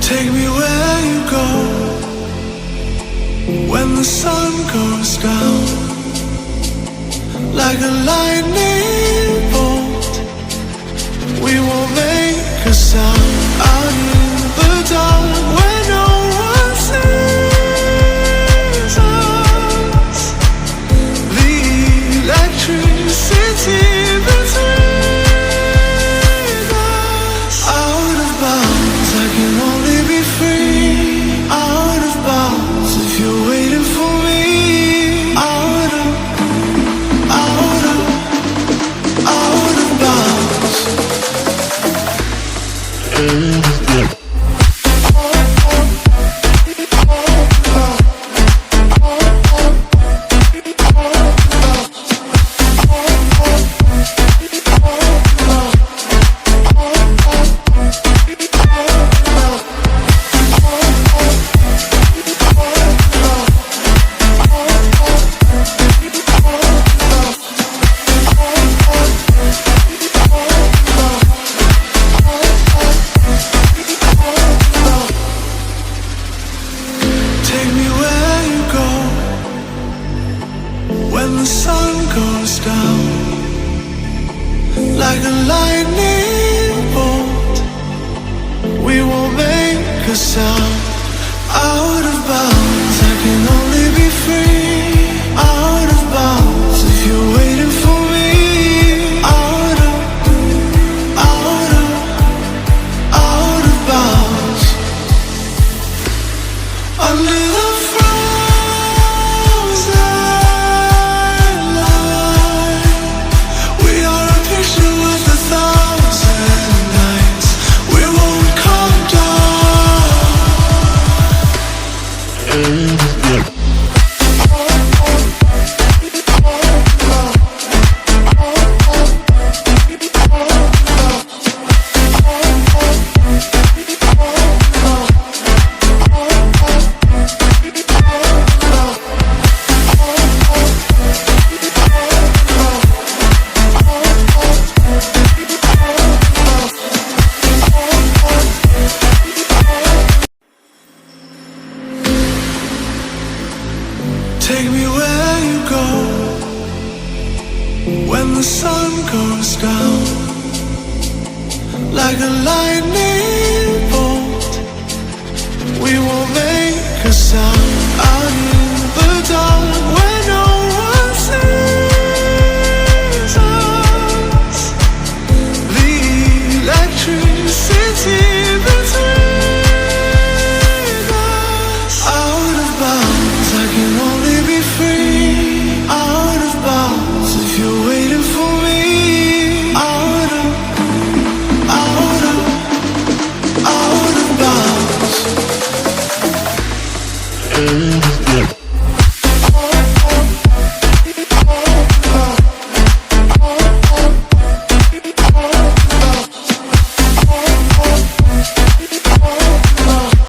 Take me where you go when the sun goes down, like a lightning bolt. We won't make a sound out in the dark where no one sees us. The electricity between us. Out of bounds, I can only be free. Out of bounds, if you're waiting for me. Out of bounds. Take me where you go when the sun goes down, like a lightning bolt. We won't make a sound. Out of bounds, I can only be free. Out of bounds, if you're waiting for me. Out of bounds. Under the frozen light, we are a picture worth 1,000 nights. We won't come down. Take me where you go when the sun goes down, like a lightning